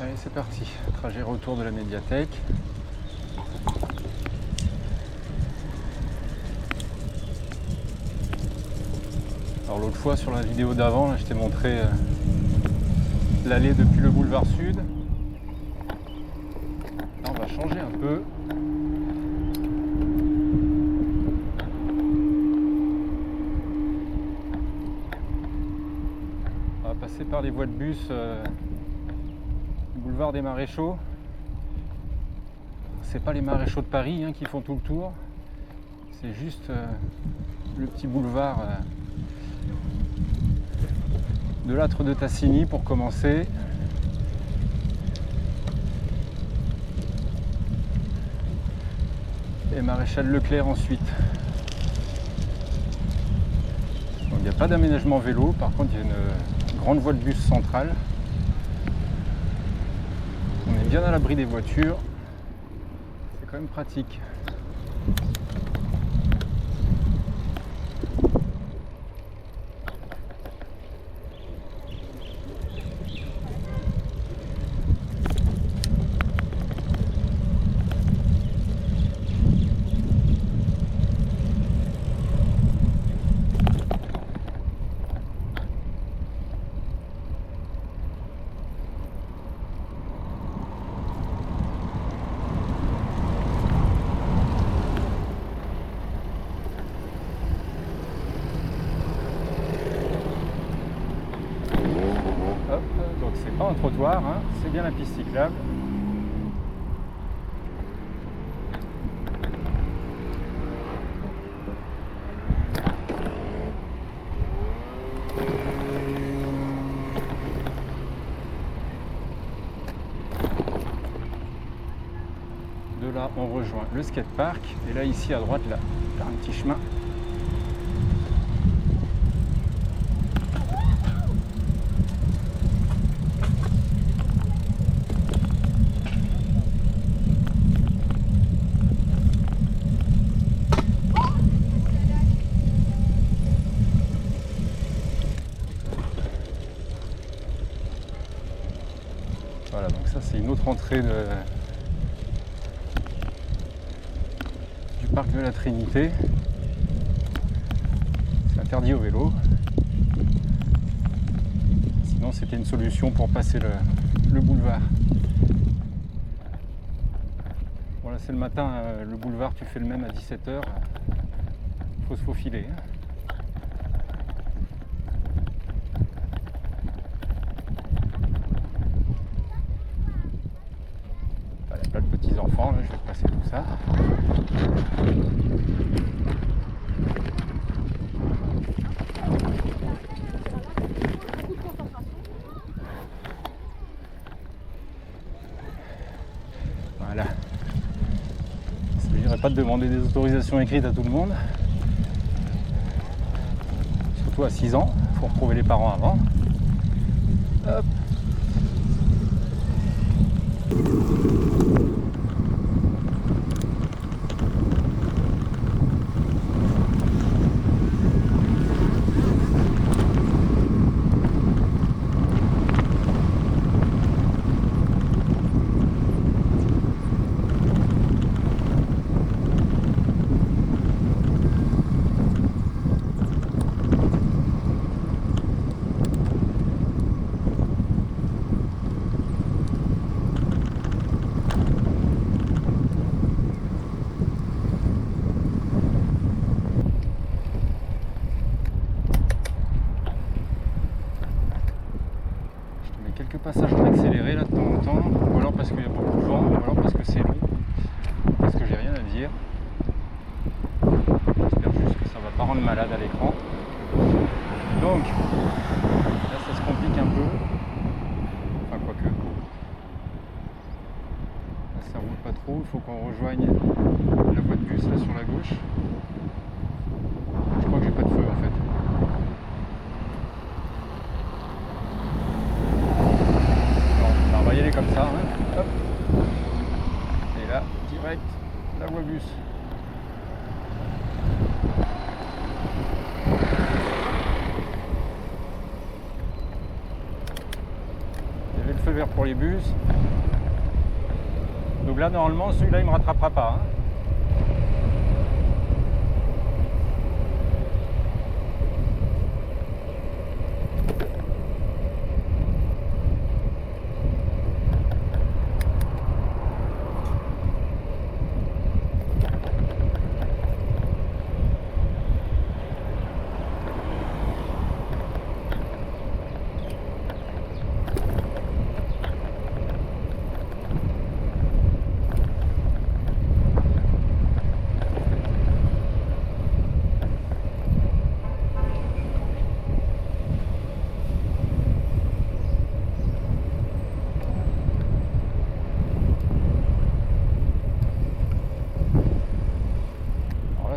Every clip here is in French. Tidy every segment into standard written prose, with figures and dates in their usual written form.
Allez, c'est parti. Trajet retour de la médiathèque. Alors l'autre fois sur la vidéo d'avant, je t'ai montré l'allée depuis le boulevard Sud. Là, on va changer un peu. On va passer par les voies de bus du boulevard des Maréchaux. C'est pas les Maréchaux de Paris qui font tout le tour. C'est juste le petit boulevard de l'âtre de Tassigny pour commencer. Et Maréchal Leclerc ensuite. Donc il n'y a pas d'aménagement vélo, par contre il y a une grande voie de bus centrale. On est bien à l'abri des voitures. C'est quand même pratique. Donc c'est pas un trottoir, c'est bien la piste cyclable. De là on rejoint le skatepark et là ici à droite là, par un petit chemin. Voilà, donc ça c'est une autre entrée du parc de la Trinité. C'est interdit au vélo. Sinon c'était une solution pour passer le boulevard. Voilà, c'est le matin, le boulevard tu fais le même à 17h. Faut se faufiler. Plein de petits enfants, là, je vais passer tout ça. Voilà. Ça ne dirait pas de demander des autorisations écrites à tout le monde. Surtout à 6 ans, il faut retrouver les parents avant. Hop. Quelques passages en accéléré là de temps en temps, ou alors parce qu'il y a beaucoup de vent, ou alors parce que c'est long, parce que j'ai rien à dire. J'espère juste que ça va pas rendre malade à l'écran. Donc, là ça se complique un peu. Enfin, quoique. Là ça roule pas trop, il faut qu'on rejoigne la voie de bus là sur la gauche. Je crois que j'ai pas de feu en fait. On va y aller comme ça, hop. Et là, direct, la voie bus. Il y avait le feu vert pour les bus. Donc là normalement celui-là il me rattrapera pas, hein.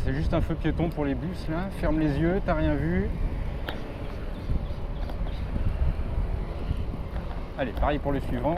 C'est juste un feu piéton pour les bus là, ferme les yeux, t'as rien vu. Allez, pareil pour le suivant.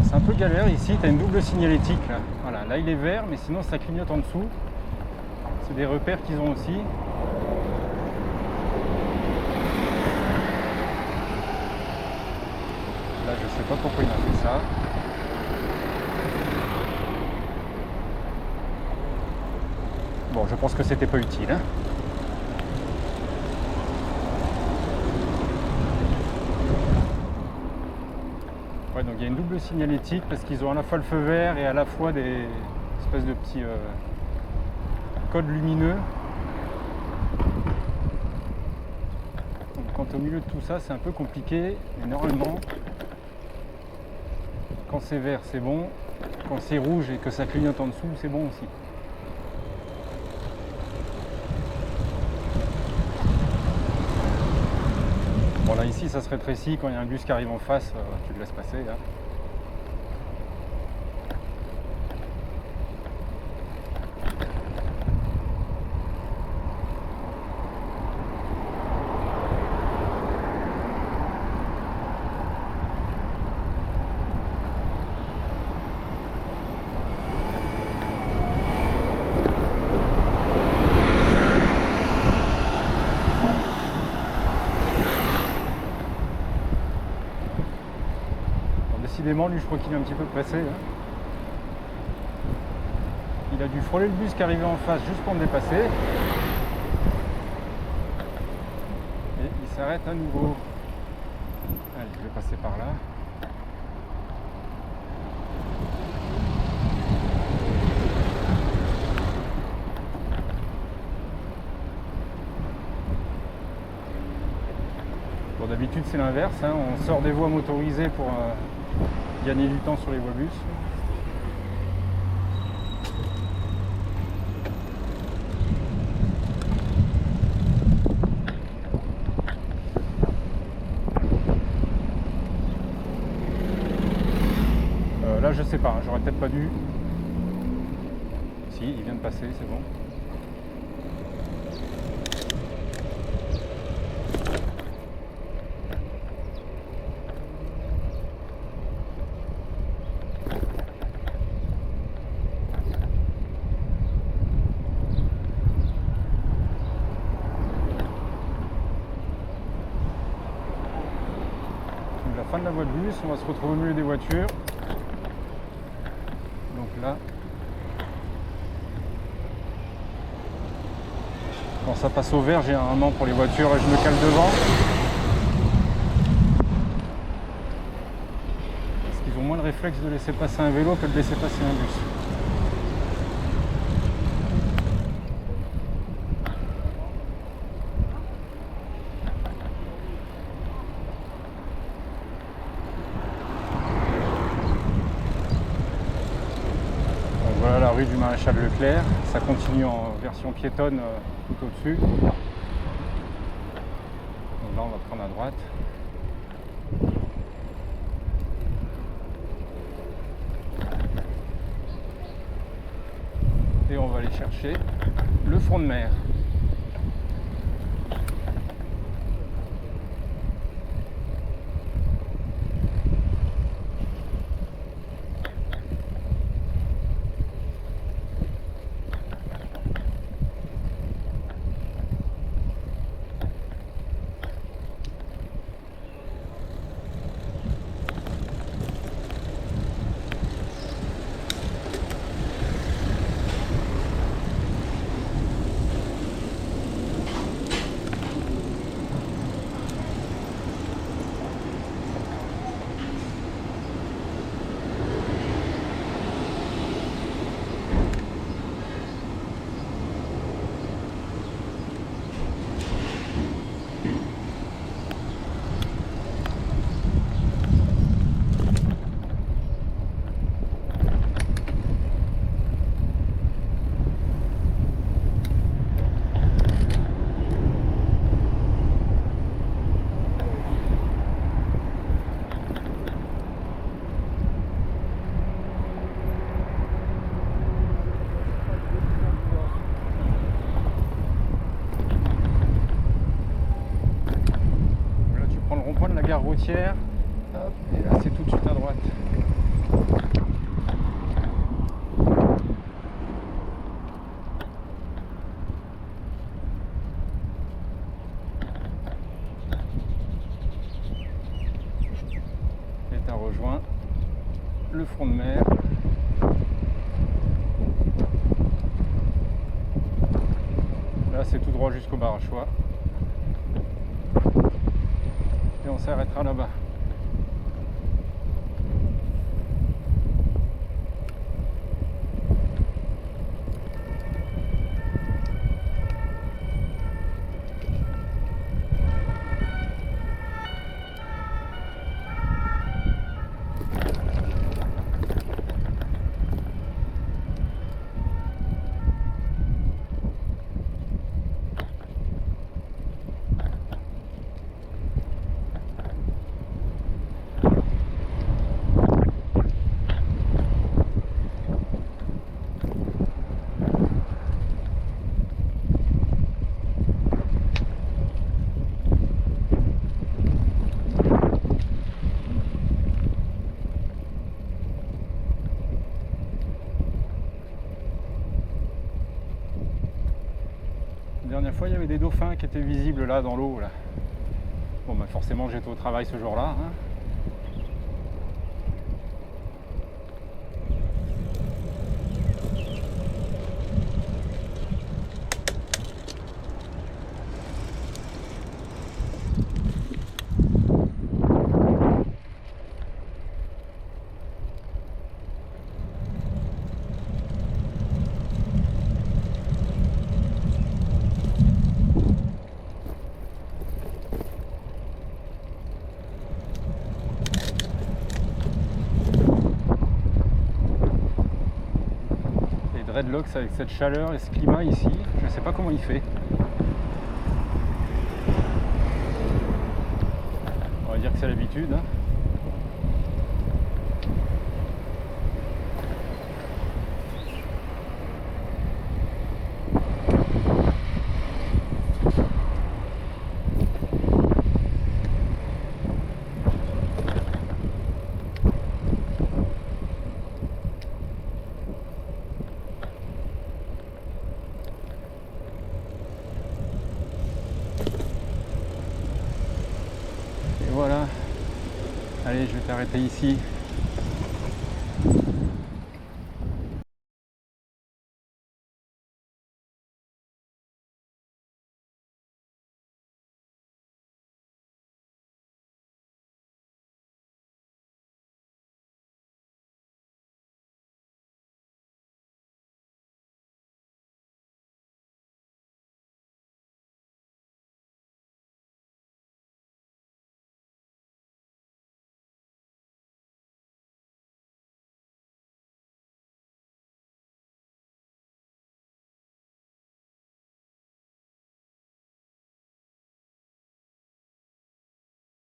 C'est un peu galère ici, tu as une double signalétique là. Voilà, là il est vert, mais sinon ça clignote en dessous. C'est des repères qu'ils ont aussi. Là je sais pas pourquoi il a fait ça. Bon, je pense que c'était pas utile, hein. Ouais, donc il y a une double signalétique parce qu'ils ont à la fois le feu vert et à la fois des espèces de petits codes lumineux. Donc quand au milieu de tout ça, c'est un peu compliqué. Mais normalement, quand c'est vert, c'est bon. Quand c'est rouge et que ça clignote en dessous, c'est bon aussi. Bon là ici ça se rétrécit, quand il y a un bus qui arrive en face, tu le laisses passer là. Décidément, lui, je crois qu'il est un petit peu pressé. Hein. Il a dû frôler le bus qui arrivait en face juste pour me dépasser. Et il s'arrête à nouveau. Allez, je vais passer par là. Bon, d'habitude, c'est l'inverse. Hein. On sort des voies motorisées pour gagner du temps sur les voies bus. Là je sais pas, hein, j'aurais peut-être pas dû. Si, il vient de passer, c'est bon. la voie de bus, on va se retrouver au milieu des voitures. Donc là, quand ça passe au vert, généralement pour les voitures, je me cale devant. Parce qu'ils ont moins le réflexe de laisser passer un vélo que de laisser passer un bus. Voilà la rue du Maréchal Leclerc, ça continue en version piétonne tout au-dessus. Donc là on va prendre à droite. Et on va aller chercher le front de mer. Gare routière, hop, et là c'est tout de suite à droite. Et t'as rejoint le front de mer. Là c'est tout droit jusqu'au bar à choix. Et on s'arrêtera là-bas. La dernière fois, il y avait des dauphins qui étaient visibles là dans l'eau. Là. Bon, bah forcément, j'étais au travail ce jour-là. Hein. Dreadlocks avec cette chaleur et ce climat ici, je ne sais pas comment il fait. On va dire que c'est l'habitude. Hein. Voilà, s'arrêter ici.